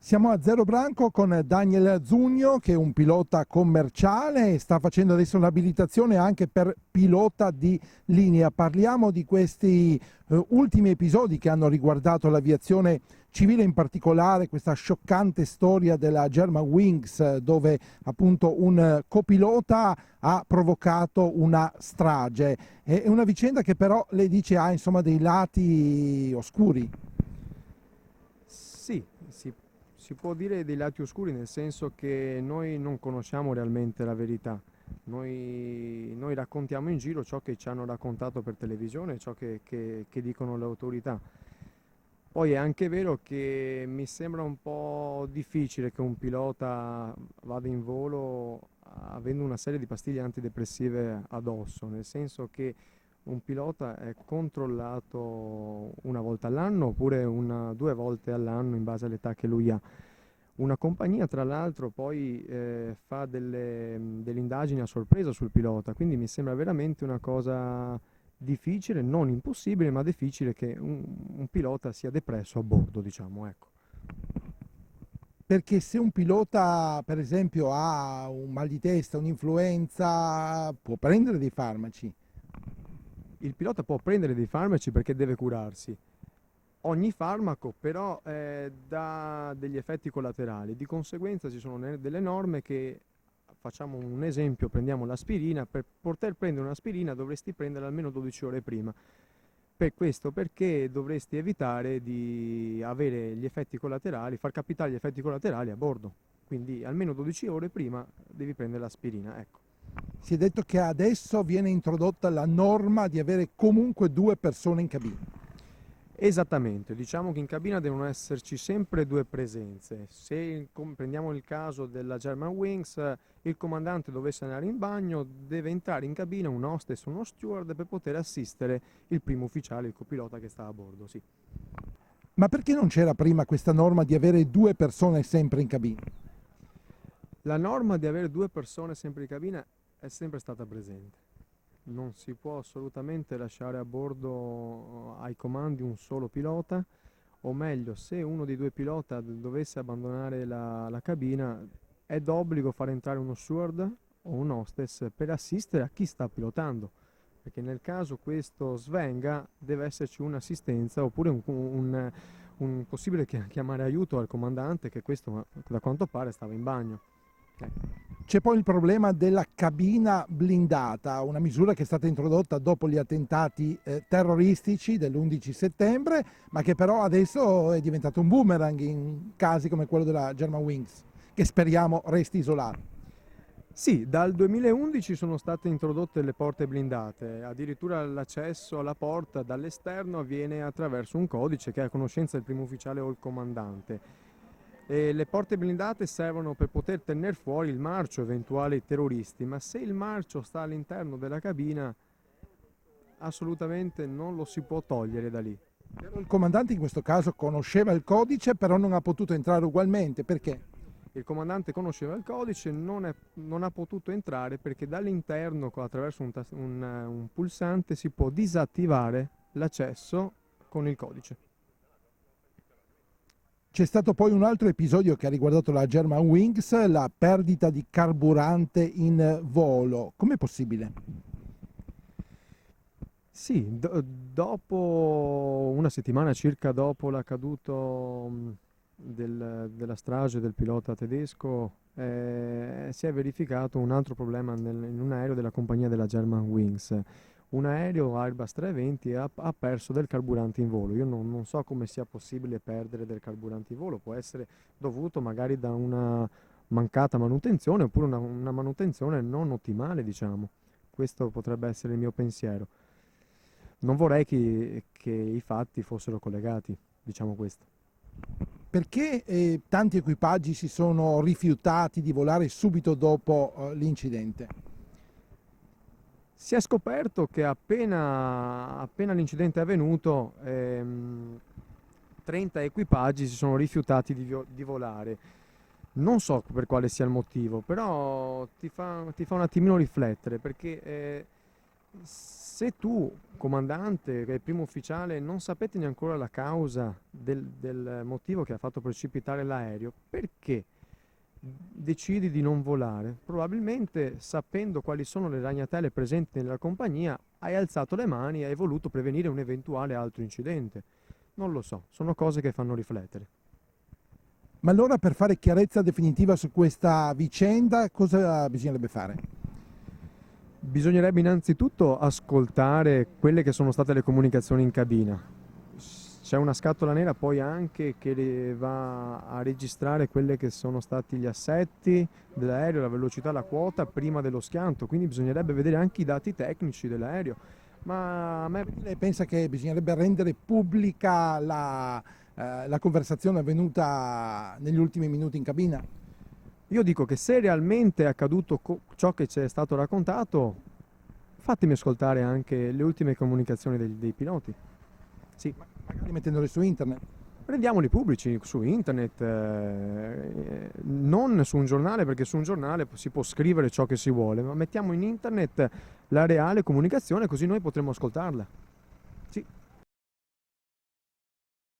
Siamo a Zero Branco con Daniel Zugno, che è un pilota commerciale e sta facendo adesso l'abilitazione anche per pilota di linea. Parliamo di questi ultimi episodi che hanno riguardato l'aviazione civile, in particolare questa scioccante storia della Germanwings, dove appunto un copilota ha provocato una strage. È una vicenda che però lei dice ha insomma dei lati oscuri. Sì, si può dire dei lati oscuri, nel senso che noi non conosciamo realmente la verità. Noi raccontiamo in giro ciò che ci hanno raccontato per televisione, ciò che dicono le autorità. Poi è anche vero che mi sembra un po' difficile che un pilota vada in volo avendo una serie di pastiglie antidepressive addosso, nel senso che un pilota è controllato una volta all'anno oppure due volte all'anno in base all'età che lui ha. Una compagnia, tra l'altro, poi fa delle indagini a sorpresa sul pilota, quindi mi sembra veramente una cosa difficile, non impossibile, ma difficile che un pilota sia depresso a bordo, diciamo, ecco. Perché se un pilota, per esempio, ha un mal di testa, un'influenza, può prendere dei farmaci. Il pilota può prendere dei farmaci perché deve curarsi. Ogni farmaco però dà degli effetti collaterali, di conseguenza ci sono delle norme che, facciamo un esempio, prendiamo l'aspirina, per poter prendere un'aspirina dovresti prenderla almeno 12 ore prima. Per questo perché dovresti evitare di avere gli effetti collaterali, far capitare gli effetti collaterali a bordo. Quindi almeno 12 ore prima devi prendere l'aspirina, ecco. Si è detto che adesso viene introdotta la norma di avere comunque due persone in cabina. Esattamente, diciamo che in cabina devono esserci sempre due presenze. Se prendiamo il caso della Germanwings, il comandante dovesse andare in bagno, deve entrare in cabina un hostess o uno steward per poter assistere il primo ufficiale, il copilota che sta a bordo, sì. Ma perché non c'era prima questa norma di avere due persone sempre in cabina? La norma di avere due persone sempre in cabina è sempre stata presente. Non si può assolutamente lasciare a bordo ai comandi un solo pilota, o meglio, se uno dei due pilota dovesse abbandonare la cabina, è d'obbligo far entrare uno steward o un hostess per assistere a chi sta pilotando, perché nel caso questo svenga deve esserci un'assistenza oppure un possibile chiamare aiuto al comandante, che questo da quanto pare stava in bagno. C'è poi il problema della cabina blindata, una misura che è stata introdotta dopo gli attentati terroristici dell'11 settembre, ma che però adesso è diventato un boomerang in casi come quello della Germanwings, che speriamo resti isolato. Sì, dal 2011 sono state introdotte le porte blindate, addirittura l'accesso alla porta dall'esterno avviene attraverso un codice che è a conoscenza del primo ufficiale o il comandante. E le porte blindate servono per poter tenere fuori il marcio eventuali terroristi, ma se il marcio sta all'interno della cabina, assolutamente non lo si può togliere da lì. Il comandante in questo caso conosceva il codice, però non ha potuto entrare ugualmente, perché? Il comandante conosceva il codice, non ha potuto entrare perché dall'interno, attraverso un pulsante, si può disattivare l'accesso con il codice. C'è stato poi un altro episodio che ha riguardato la Germanwings, la perdita di carburante in volo. Com'è possibile? Sì, dopo una settimana circa dopo l'accaduto della strage del pilota tedesco, si è verificato un altro problema in un aereo della compagnia della Germanwings. Un aereo Airbus 320 ha perso del carburante in volo. Io non so come sia possibile perdere del carburante in volo, può essere dovuto magari da una mancata manutenzione oppure una manutenzione non ottimale, diciamo. Questo potrebbe essere il mio pensiero. Non vorrei che i fatti fossero collegati, diciamo questo. Perché tanti equipaggi si sono rifiutati di volare subito dopo l'incidente? Si è scoperto che appena l'incidente è avvenuto, 30 equipaggi si sono rifiutati di volare. Non so per quale sia il motivo, però ti fa un attimino riflettere, perché Se tu, comandante, che è il primo ufficiale, non sapete neanche ancora la causa del motivo che ha fatto precipitare l'aereo, perché decidi di non volare? Probabilmente, sapendo quali sono le ragnatele presenti nella compagnia, hai alzato le mani e hai voluto prevenire un eventuale altro incidente. Non lo so, sono cose che fanno riflettere. Ma allora per fare chiarezza definitiva su questa vicenda cosa bisognerebbe fare? Bisognerebbe innanzitutto ascoltare quelle che sono state le comunicazioni in cabina. C'è una scatola nera poi anche che va a registrare quelli che sono stati gli assetti dell'aereo, la velocità, la quota prima dello schianto, quindi bisognerebbe vedere anche i dati tecnici dell'aereo. Ma a me Lei pensa che bisognerebbe rendere pubblica la conversazione avvenuta negli ultimi minuti in cabina? Io dico che se realmente è accaduto ciò che ci è stato raccontato, fatemi ascoltare anche le ultime comunicazioni dei piloti. Sì, Magari mettendole su internet. rendiamoli pubblici su internet, non su un giornale, perché su un giornale si può scrivere ciò che si vuole, ma mettiamo in internet la reale comunicazione così noi potremo ascoltarla. Sì.